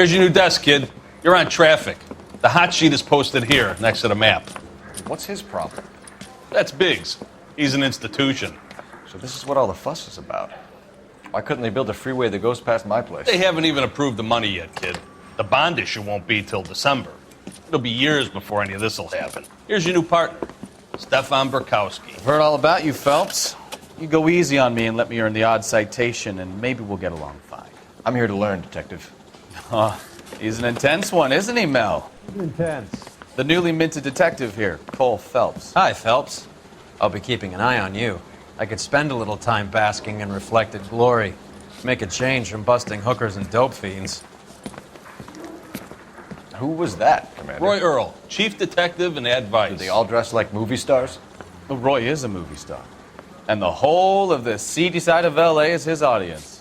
Here's your new desk, kid. You're on traffic. The hot sheet is posted here, next to the map. What's his problem? That's Biggs. He's an institution. So this is what all the fuss is about. Why couldn't they build a freeway that goes past my place? They haven't even approved the money yet, kid. The bond issue won't be till December. It'll be years before any of this will happen. Here's your new partner, Stefan Burkowski. I've heard all about you, Phelps. You go easy on me and let me earn the odd citation, and maybe we'll get along fine. I'm here to learn, Detective. Oh, he's an intense one, isn't he, Mel? Intense. The newly minted detective here, Cole Phelps. Hi, Phelps. I'll be keeping an eye on you. I could spend a little time basking in reflected glory. Make a change from busting hookers and dope fiends. Who was that, Commander? Roy Earl, chief detective and advice. Do they all dress like movie stars? Well, Roy is a movie star. And the whole of the seedy side of L.A. is his audience.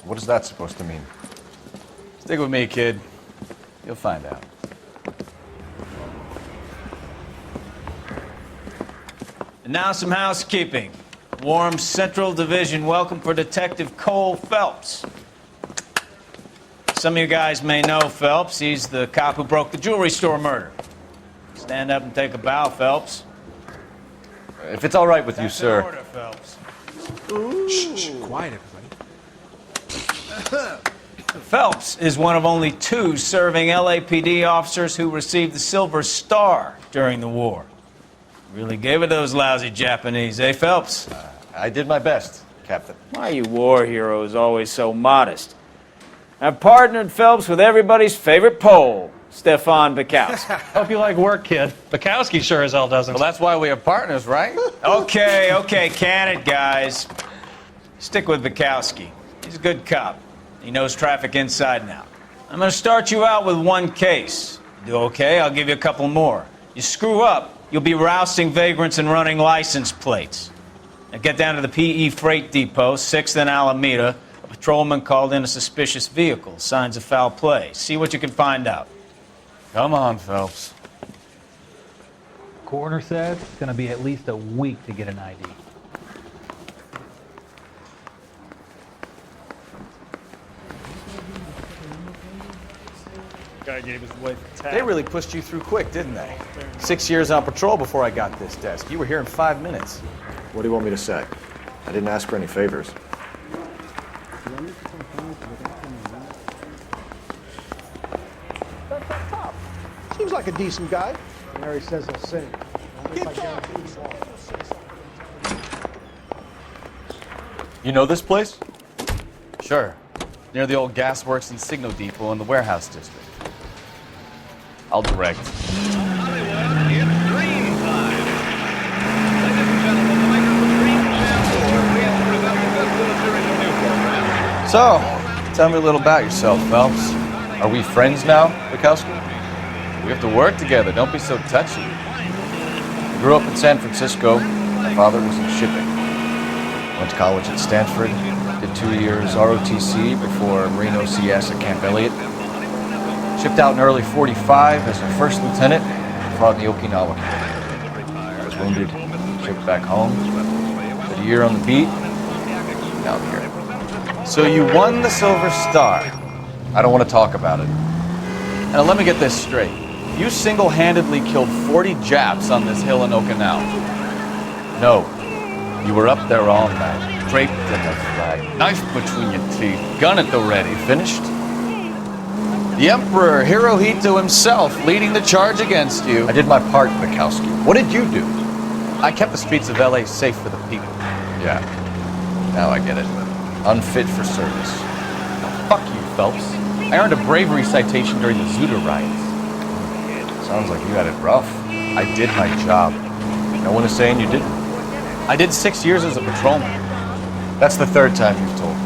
What is that supposed to mean? Stick with me, kid. You'll find out. And now some housekeeping. Warm Central Division welcome for Detective Cole Phelps. Some of you guys may know Phelps. He's the cop who broke the jewelry store murder. Stand up and take a bow, Phelps. If it's all right with you, That's sir. in order, Phelps. Shh, quiet, everybody. Phelps is one of only 2 serving LAPD officers who received the Silver Star during the war. Really gave it those lousy Japanese, eh, Phelps? I did my best, Captain. Why are you war heroes always so modest? I've partnered Phelps with everybody's favorite Pole, Stefan Burkowski. Hope you like work, kid. Bukowski sure as hell doesn't. Well, that's why we have partners, right? Okay, can it, guys. Stick with Burkowski. He's a good cop. He knows traffic inside and out. I'm going to start you out with 1 case. You do okay, I'll give you a couple more. You screw up, you'll be rousting vagrants and running license plates. Now get down to the PE Freight Depot, 6th and Alameda. A patrolman called in a suspicious vehicle. Signs of foul play. See what you can find out. Come on, Phelps. Coroner says it's going to be at least a week to get an ID. Guy gave his wife a tap. They really pushed you through quick, didn't they? 6 years on patrol before I got this desk. You were here in 5 minutes. What do you want me to say? I didn't ask for any favors. Seems like a decent guy. Mary says he'll sing. You know this place? Sure. Near the old gasworks and signal depot in the warehouse district. I'll direct. So, tell me a little about yourself, Phelps. Are we friends now, Burkowski? We have to work together. Don't be so touchy. I grew up in San Francisco. My father was in shipping. Went to college at Stanford. Did 2 years ROTC before Marine OCS at Camp Elliott. Shipped out in early 45 as a first lieutenant. Fought in the Okinawa campaign. Was wounded. Shipped back home. Did a year on the beat. Now I'm here. So you won the Silver Star. I don't want to talk about it. Now let me get this straight. You single-handedly killed 40 Japs on this hill in Okinawa. No. You were up there all night, draped in the flag, knife between your teeth, gun at the ready. Finished? The Emperor Hirohito himself leading the charge against you. I did my part, Bukowski. What did you do? I kept the streets of LA safe for the people. Yeah. Now I get it. Unfit for service. Fuck you, Phelps. I earned a bravery citation during the Zuda riots. Sounds like you had it rough. I did my job. No one is saying you didn't. I did 6 years as a patrolman. That's the 3rd time you've told me.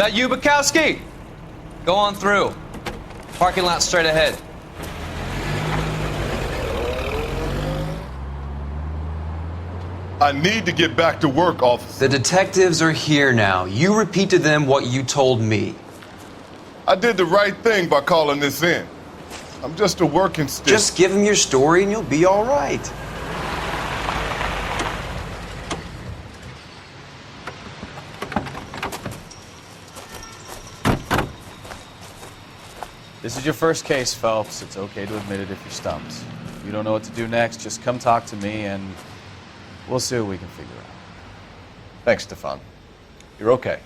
That you, Bukowski? Go on through. Parking lot straight ahead. I need to get back to work, officer. The detectives are here now. You repeat to them what you told me. I did the right thing by calling this in. I'm just a working stick. Just give them your story and you'll be all right. This is your first case, Phelps. It's okay to admit it if you're stumped. If you don't know what to do next, just come talk to me and we'll see what we can figure out. Thanks, Stefan. You're okay.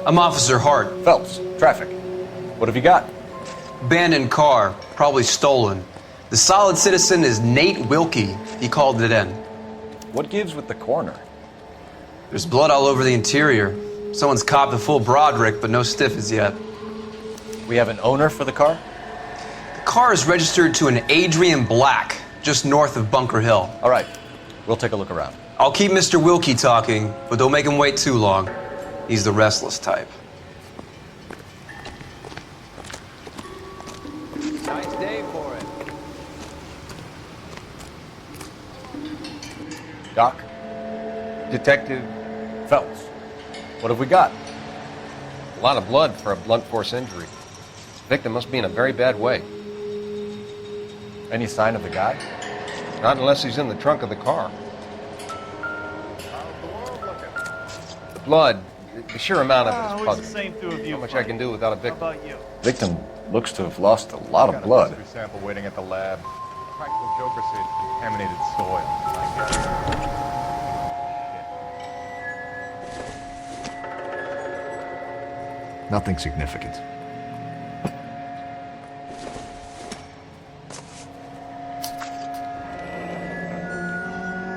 I'm Officer Hart. Phelps, traffic. What have you got? Abandoned car, probably stolen. The solid citizen is Nate Wilkie. He called it in. What gives with the coroner? There's blood all over the interior. Someone's copped a full Broderick, but no stiff as yet. We have an owner for the car? The car is registered to an Adrian Black, just north of Bunker Hill. All right, we'll take a look around. I'll keep Mr. Wilkie talking, but don't make him wait too long. He's the restless type. Nice day for it. Doc? Detective, Phelps. What have we got? a lot of blood for a blunt force injury. Victim must be in a very bad way. Any sign of the guy? Not unless he's in the trunk of the car. The blood, the sheer amount of it is puzzling. Not much I can do without a victim. Victim looks to have lost a lot of blood. Sample waiting at the lab. Practical Joker said contaminated soil. Nothing significant.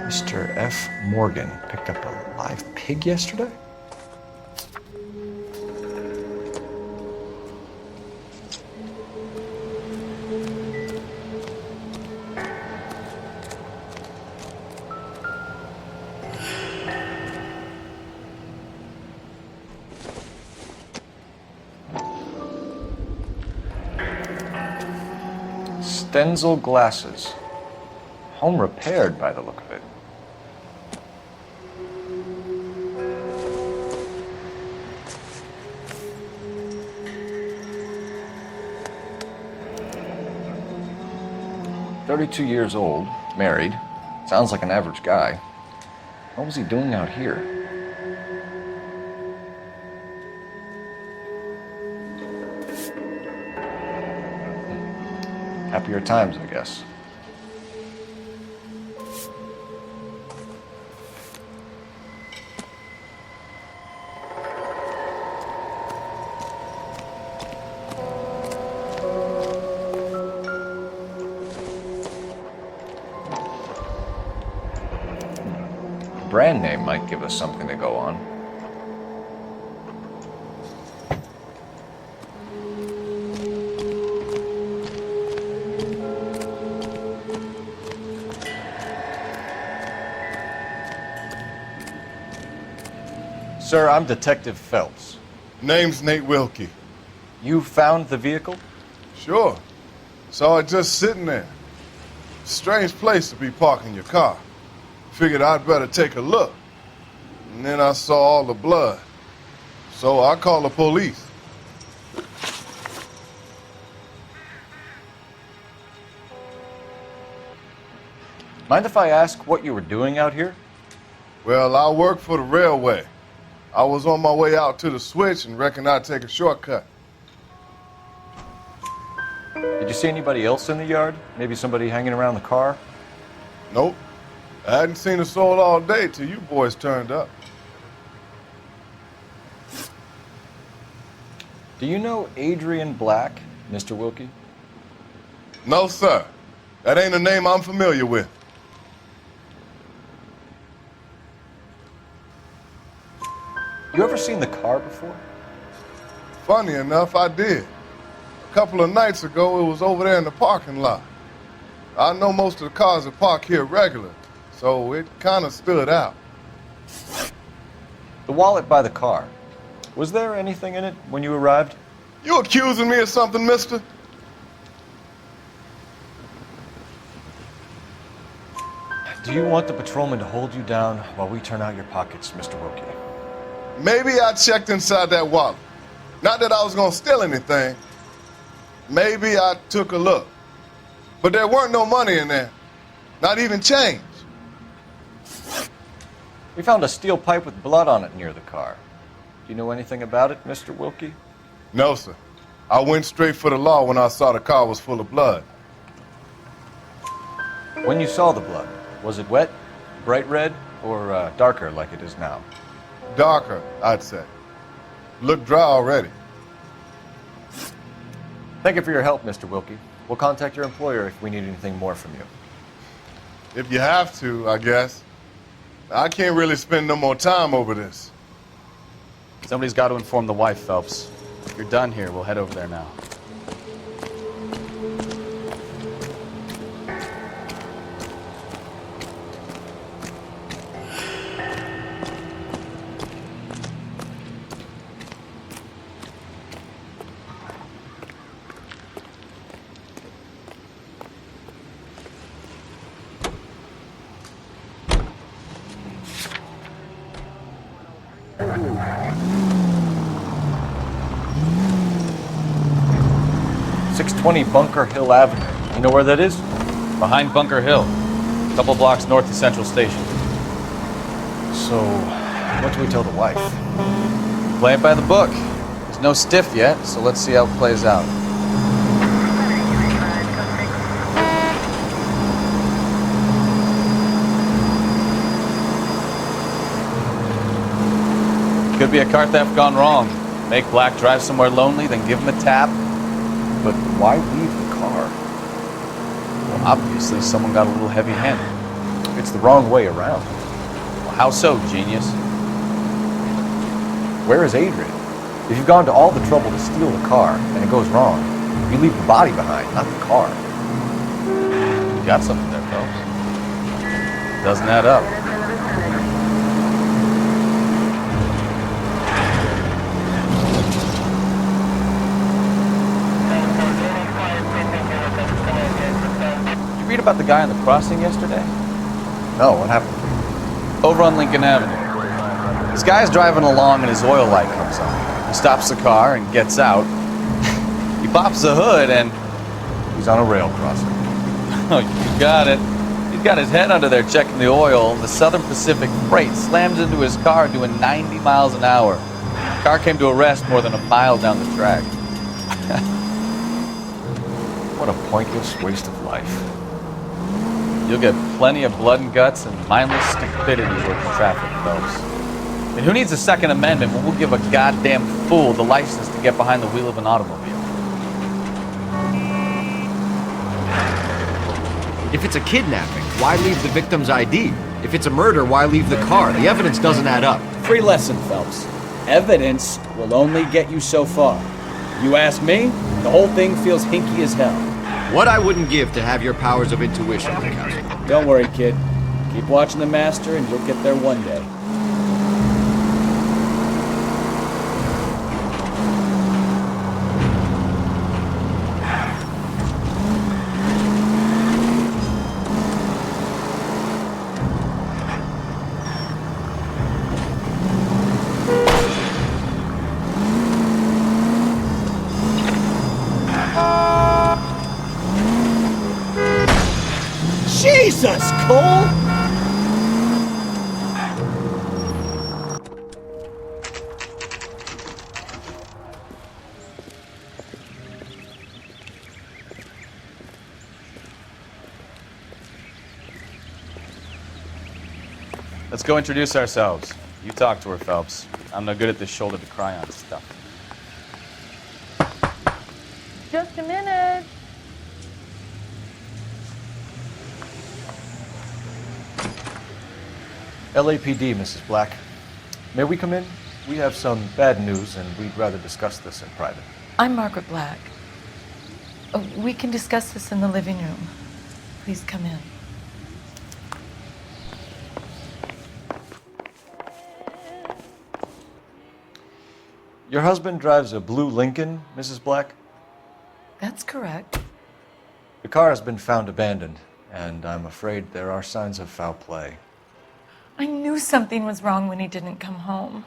Mr. F. Morgan picked up a live pig yesterday? Stenzel glasses. Home repaired by the look of it. "32 years old, married. Sounds like an average guy. What was he doing out here?" Happier times, I guess. Brand name might give us something to go on. Sir, I'm Detective Phelps. Name's Nate Wilkie. You found the vehicle? Sure. Saw it just sitting there. Strange place to be parking your car. Figured I'd better take a look. And then I saw all the blood. So I called the police. Mind if I ask what you were doing out here? Well, I work for the railway. I was on my way out to the switch and reckoned I'd take a shortcut. Did you see anybody else in the yard? Maybe somebody hanging around the car? Nope. I hadn't seen a soul all day till you boys turned up. Do you know Adrian Black, Mr. Wilkie? No, sir. That ain't a name I'm familiar with. You ever seen the car before? Funny enough, I did. A couple of nights ago, it was over there in the parking lot. I know most of the cars are parked here regular, so it kind of stood out. The wallet by the car. Was there anything in it when you arrived? You accusing me of something, mister? Do you want the patrolman to hold you down while we turn out your pockets, Mr. Wilkie? Maybe I checked inside that wallet. Not that I was gonna steal anything. Maybe I took a look. But there weren't no money in there. Not even change. We found a steel pipe with blood on it near the car. Do you know anything about it, Mr. Wilkie? No, sir. I went straight for the law when I saw the car was full of blood. When you saw the blood, was it wet, bright red, or darker like it is now? Darker, I'd say. Looked dry already. Thank you for your help, Mr. Wilkie. We'll contact your employer if we need anything more from you. If you have to, I guess. I can't really spend no more time over this. Somebody's got to inform the wife, Phelps. If you're done here, we'll head over there now. .620 Bunker Hill Avenue. You know where that is? Behind Bunker Hill, a couple blocks north of Central Station. So, what do we tell the wife? Play it by the book. There's no stiff yet, so let's see how it plays out. Could be a car theft gone wrong. Make Black drive somewhere lonely, then give him a tap. But why leave the car? Well, obviously someone got a little heavy-handed. It's the wrong way around. Well, how so, genius? Where is Adrian? If you've gone to all the trouble to steal the car and it goes wrong, you leave the body behind, not the car. You got something there, Phelps. Doesn't add up. Read about the guy on the crossing yesterday? No, what happened? Over on Lincoln Avenue. This guy's driving along and his oil light comes on. He stops the car and gets out. He pops the hood and... He's on a rail crossing. Oh, you got it. He's got his head under there checking the oil. The Southern Pacific Freight slams into his car doing 90 miles an hour. The car came to a rest more than a mile down the track. What a pointless waste of life. You'll get plenty of blood and guts and mindless stupidity working traffic, Phelps. I mean, who needs a Second Amendment when we'll give a goddamn fool the license to get behind the wheel of an automobile? If it's a kidnapping, why leave the victim's ID? If it's a murder, why leave the car? The evidence doesn't add up. Free lesson, Phelps. Evidence will only get you so far. You ask me, the whole thing feels hinky as hell. What I wouldn't give to have your powers of intuition, Mikowski. Don't worry, kid. Keep watching the master and you'll get there one day. Jesus, Cole! Let's go introduce ourselves. You talk to her, Phelps. I'm no good at this shoulder to cry on stuff. Just a minute. LAPD, Mrs. Black. May we come in? We have some bad news, and we'd rather discuss this in private. I'm Margaret Black. We can discuss this in the living room. Please come in. Your husband drives a blue Lincoln, Mrs. Black? That's correct. The car has been found abandoned, and I'm afraid there are signs of foul play. I knew something was wrong when he didn't come home.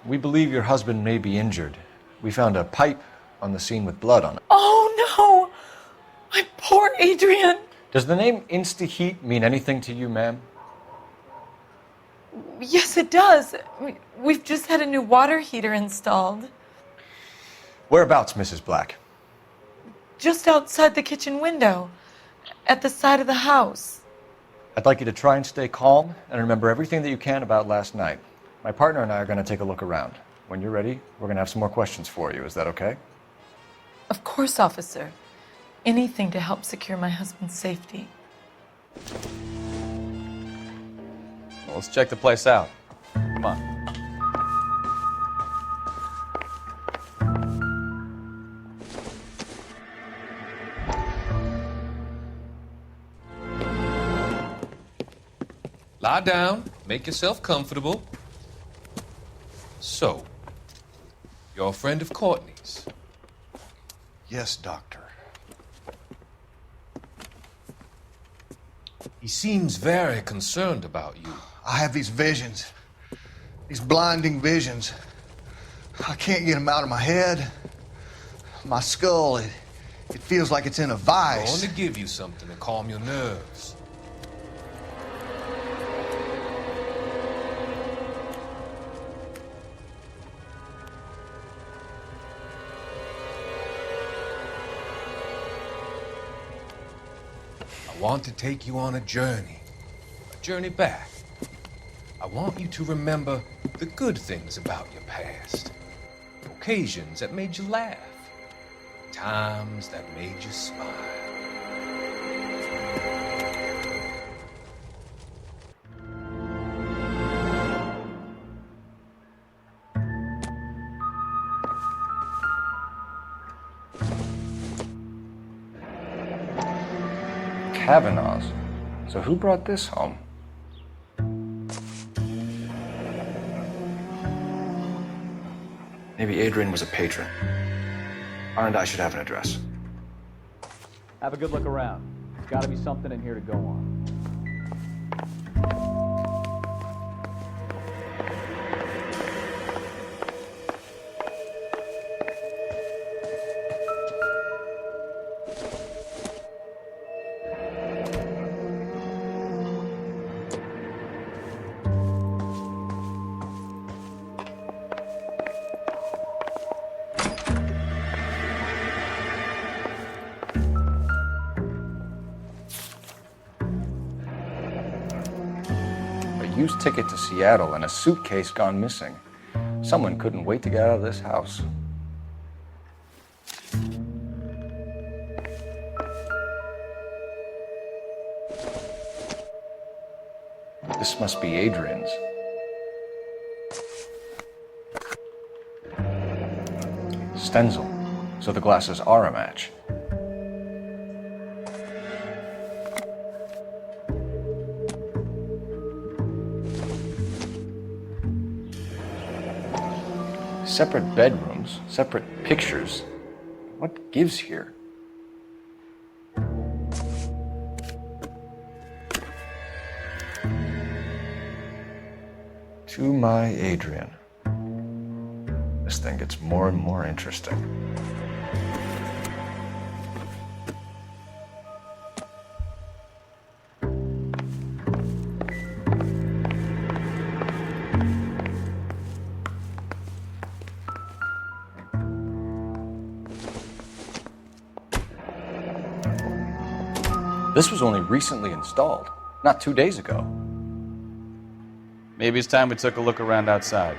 We believe your husband may be injured. We found a pipe on the scene with blood on it. Oh no! My poor Adrian! Does the name Insta-Heat mean anything to you, ma'am? Yes, it does. We've just had a new water heater installed. Whereabouts, Mrs. Black? Just outside the kitchen window, at the side of the house. I'd like you to try and stay calm and remember everything that you can about last night. My partner and I are going to take a look around. When you're ready, we're going to have some more questions for you. Is that okay? Of course, officer. Anything to help secure my husband's safety. Well, let's check the place out. Come on. Lie down, make yourself comfortable. So, you're a friend of Courtney's? Yes, Doctor. He seems very concerned about you. I have these visions, these blinding visions. I can't get them out of my head. My skull, it feels like it's in a I vice. want to give you something to calm your nerves. I want to take you on a journey back. I want you to remember the good things about your past, occasions that made you laugh, times that made you smile. Kavanaugh's. So who brought this home? Maybe Adrian was a patron. R&I should have an address. Have a good look around. There's got to be something in here to go on. Used ticket to Seattle and a suitcase gone missing. Someone couldn't wait to get out of this house. This must be Adrian's. Stenzel. So the glasses are a match. Separate bedrooms, separate pictures. What gives here? To my Adrian. This thing gets more and more interesting. This was only recently installed, not 2 days ago. Maybe it's time we took a look around outside.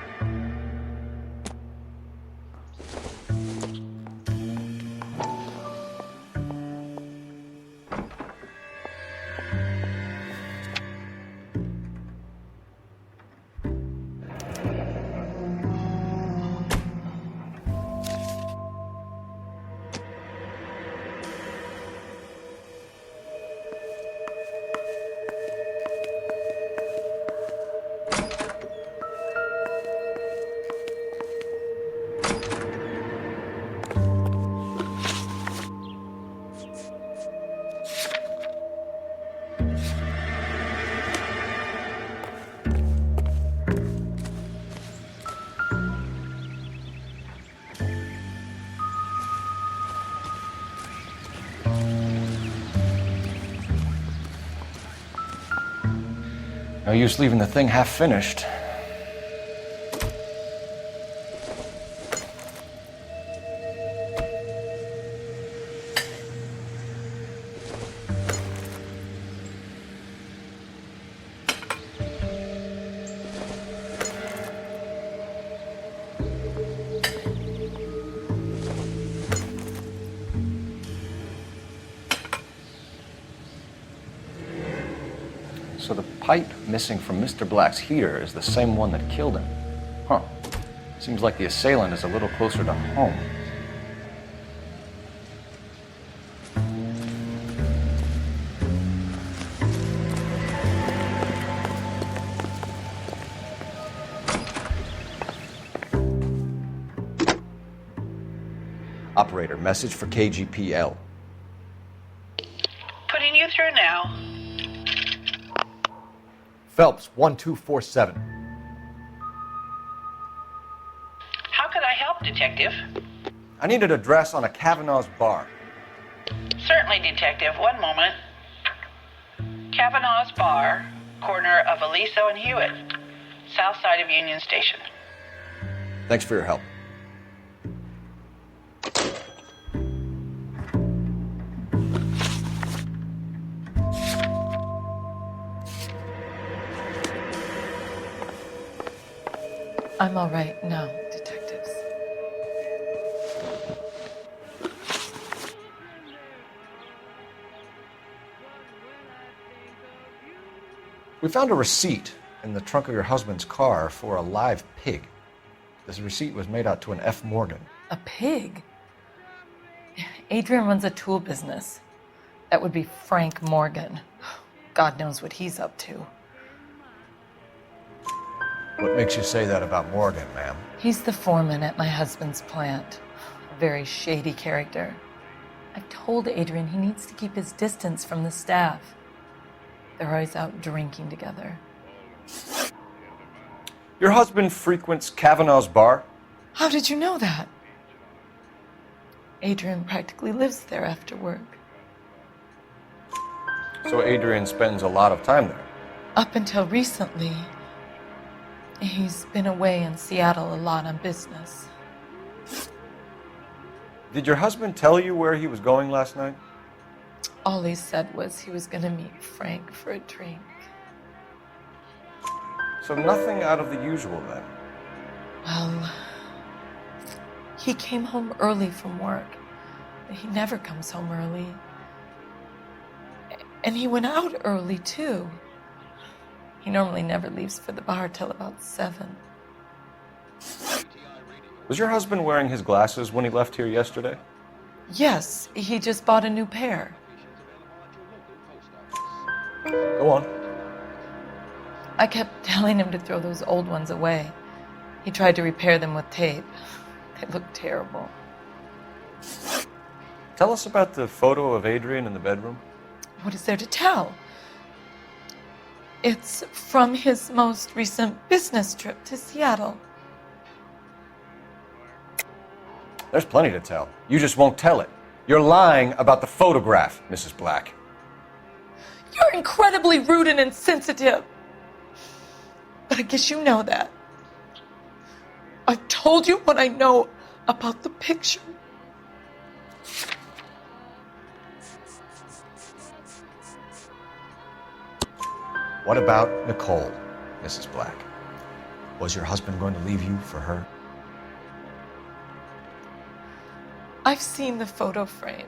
No use leaving the thing half finished. So the pipe missing from Mr. Black's heater is the same one that killed him. Huh. Seems like the assailant is a little closer to home. Operator, message for KGPL. Putting you through now. Phelps, 1247. How could I help, Detective? I need an address on a Kavanaugh's bar. Certainly, Detective. One moment. Kavanaugh's Bar, corner of Aliso and Hewitt, south side of Union Station. Thanks for your help. I'm all right now, detectives. We found a receipt in the trunk of your husband's car for a live pig. This receipt was made out to an F. Morgan. A pig? Adrian runs a tool business. That would be Frank Morgan. God knows what he's up to. What makes you say that about Morgan, ma'am? He's the foreman at my husband's plant. A very shady character. I've told Adrian he needs to keep his distance from the staff. They're always out drinking together. Your husband frequents Kavanaugh's bar? How did you know that? Adrian practically lives there after work. So Adrian spends a lot of time there? Up until recently, he's been away in Seattle a lot on business. Did your husband tell you where he was going last night? All he said was he was going to meet Frank for a drink. So nothing out of the usual then? Well, he came home early from work. He never comes home early. And he went out early, too. He normally never leaves for the bar till about 7. Was your husband wearing his glasses when he left here yesterday? Yes, he just bought a new pair. Go on. I kept telling him to throw those old ones away. He tried to repair them with tape. They look terrible. Tell us about the photo of Adrian in the bedroom. What is there to tell? It's from his most recent business trip to Seattle. There's plenty to tell. You just won't tell it. You're lying about the photograph, Mrs. Black. You're incredibly rude and insensitive. But I guess you know that. I've told you what I know about the picture. What about Nicole, Mrs. Black? Was your husband going to leave you for her? I've seen the photo frame.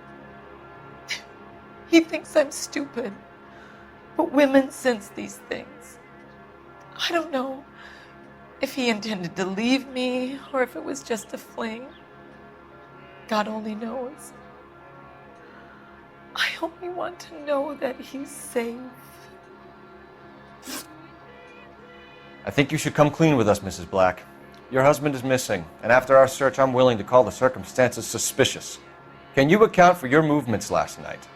He thinks I'm stupid. But women sense these things. I don't know if he intended to leave me or if it was just a fling. God only knows. I only want to know that he's safe. I think you should come clean with us, Mrs. Black. Your husband is missing, and after our search, I'm willing to call the circumstances suspicious. Can you account for your movements last night?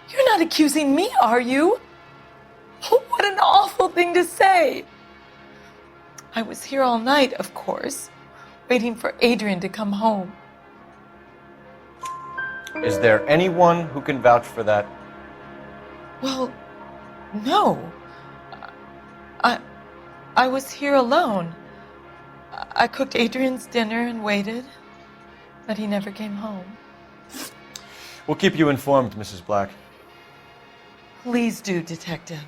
You're not accusing me, are you? What an awful thing to say. I was here all night, of course, waiting for Adrian to come home. Is there anyone who can vouch for that? Well, no. I was here alone. I cooked Adrian's dinner and waited, but he never came home. We'll keep you informed, Mrs. Black. Please do, Detective.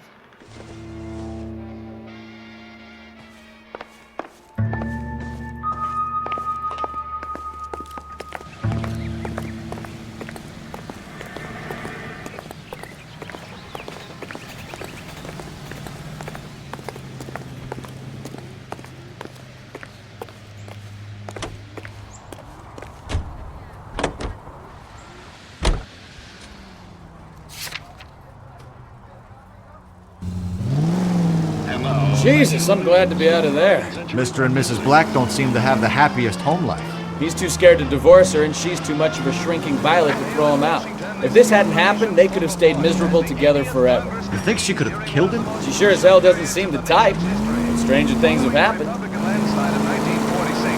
Jesus, I'm glad to be out of there. Mr. and Mrs. Black don't seem to have the happiest home life. He's too scared to divorce her, and she's too much of a shrinking violet to throw him out. If this hadn't happened, they could have stayed miserable together forever. You think she could have killed him? She sure as hell doesn't seem the type. But stranger things have happened. Landslide of 1946.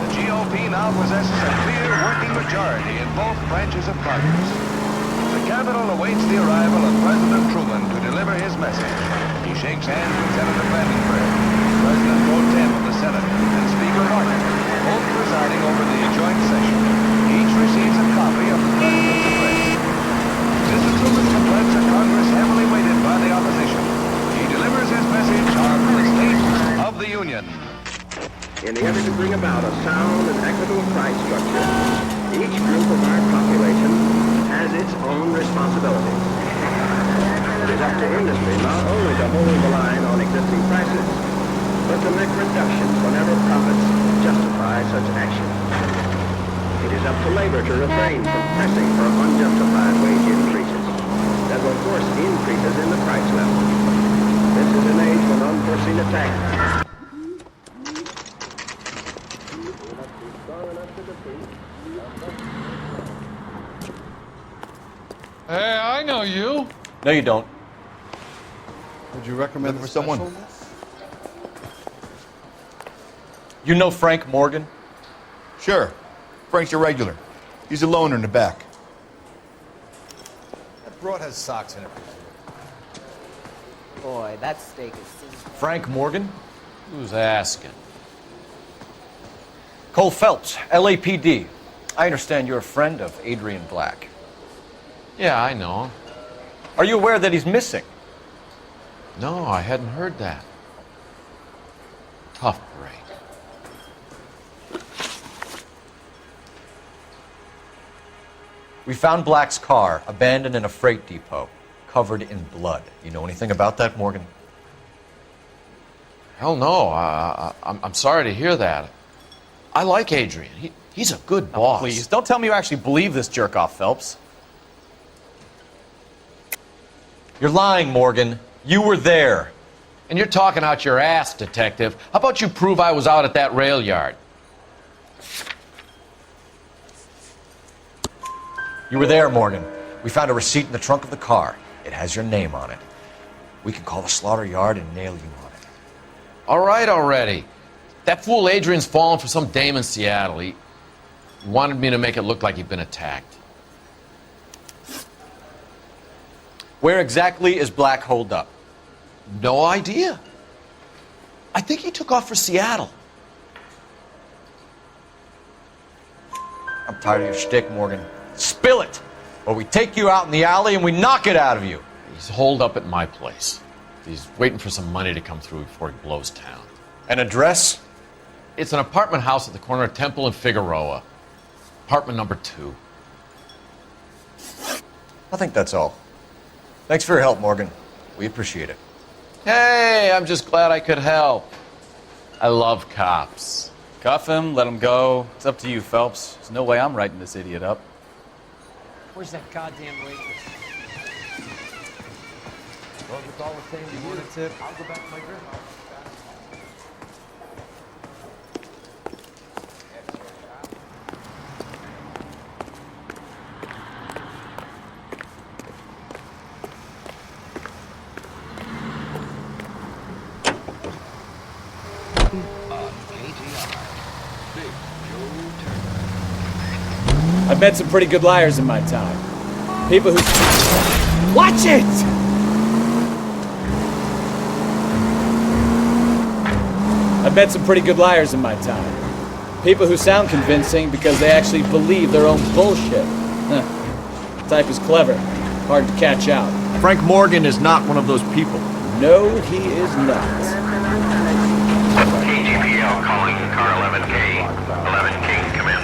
The GOP now possesses a clear working majority in both branches of Congress. The Capitol awaits the arrival of President Truman to deliver his message. He shakes hands with Senator Vandenberg, President Pro Tem of the Senate, and Speaker Martin, both presiding over the joint session. Each receives a copy of the President's address. Mr. Truman's address to Congress heavily weighted by the opposition. He delivers his message on the State of the Union. In the effort to bring about a sound and equitable price structure, each group of our population has its own responsibilities. It is up to industry not only to hold the line on existing prices, but to make reductions whenever profits justify such action. It is up to labor to refrain from pressing for unjustified wage increases that will force increases in the price level. This is an age when unforeseen attacks. Hey, I know you. No, you don't. Would you recommend for someone? You know Frank Morgan? Sure. Frank's your regular. He's a loner in the back. That broad has socks in it. Boy, that steak is seasoned. Frank Morgan? Who's asking? Cole Phelps, LAPD. I understand you're a friend of Adrian Black. Yeah, I know. Are you aware that he's missing? No, I hadn't heard that. Tough break. We found Black's car abandoned in a freight depot, covered in blood. You know anything about that, Morgan? Hell no. I'm sorry to hear that. I like Adrian. He's a good boss. Please, don't tell me you actually believe this jerk-off, Phelps. You're lying, Morgan. You were there. And you're talking out your ass, detective. How about you prove I was out at that rail yard? You were there, Morgan. We found a receipt in the trunk of the car. It has your name on it. We can call the slaughter yard and nail you on it. All right already. That fool Adrian's fallen for some dame in Seattle. He wanted me to make it look like he'd been attacked. Where exactly is Black holed up? No idea. I think he took off for Seattle. I'm tired of your shtick, Morgan. Spill it, or we take you out in the alley and we knock it out of you. He's holed up at my place. He's waiting for some money to come through before he blows town. An address? It's an apartment house at the corner of Temple and Figueroa. Apartment number 2. I think that's all. Thanks for your help, Morgan. We appreciate it. Hey, I'm just glad I could help. I love cops. Cuff him, let him go. It's up to you, Phelps. There's no way I'm writing this idiot up. Where's that goddamn waitress? Well, if it's all the same to you, that's it. I'll go back to my grandma. I've met some pretty good liars in my time. People who... Watch it! I've met some pretty good liars in my time. People who sound convincing because they actually believe their own bullshit. Huh. The type is clever, hard to catch out. Frank Morgan is not one of those people. No, he is not. KGPL calling car 11K. 11K, come in.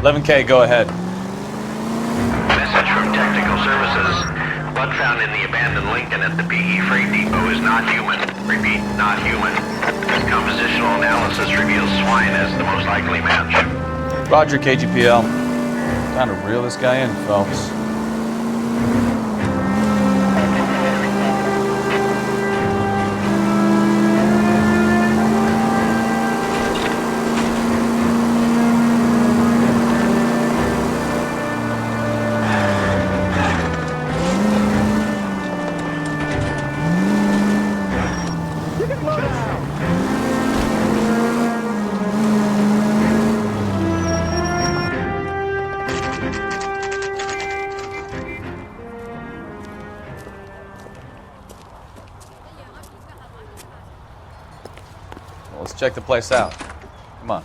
11K, go ahead. Message from Technical Services. Blood found in the abandoned Lincoln at the PE Freight Depot is not human. Repeat, not human. Compositional analysis reveals swine as the most likely match. Roger, KGPL. Time to reel this guy in, folks. Let's check the place out. Come on.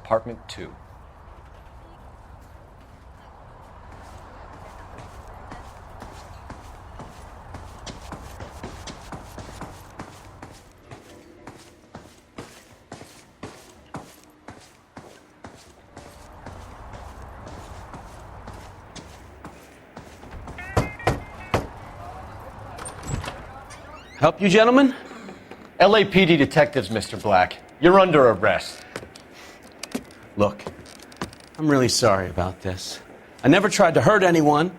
Apartment 2. Help you, gentlemen? LAPD detectives, Mr. Black. You're under arrest. Look, I'm really sorry about this. I never tried to hurt anyone.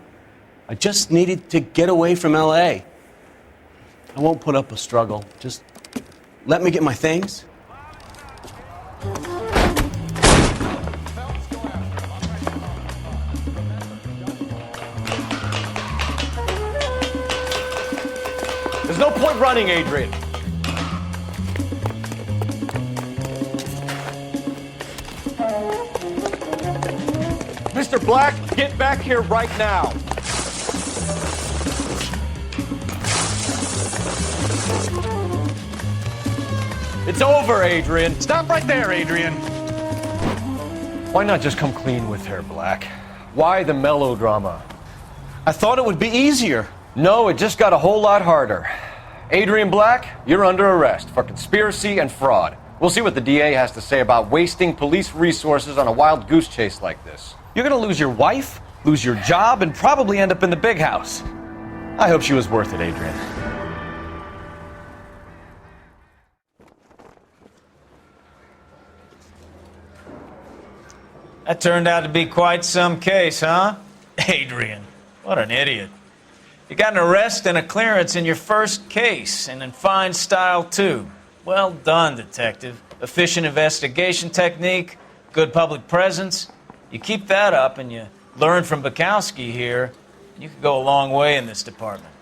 I just needed to get away from LA. I won't put up a struggle. Just let me get my things. There's no point running, Adrian. Mr. Black, get back here right now. It's over, Adrian. Stop right there, Adrian. Why not just come clean with her, Black? Why the melodrama? I thought it would be easier. No, it just got a whole lot harder. Adrian Black, you're under arrest for conspiracy and fraud. We'll see what the DA has to say about wasting police resources on a wild goose chase like this. You're gonna lose your wife, lose your job, and probably end up in the big house. I hope she was worth it, Adrian. That turned out to be quite some case, huh? Adrian, what an idiot. You got an arrest and a clearance in your first case, and in fine style, too. Well done, detective. Efficient investigation technique, good public presence. You keep that up and you learn from Bukowski here, you could go a long way in this department.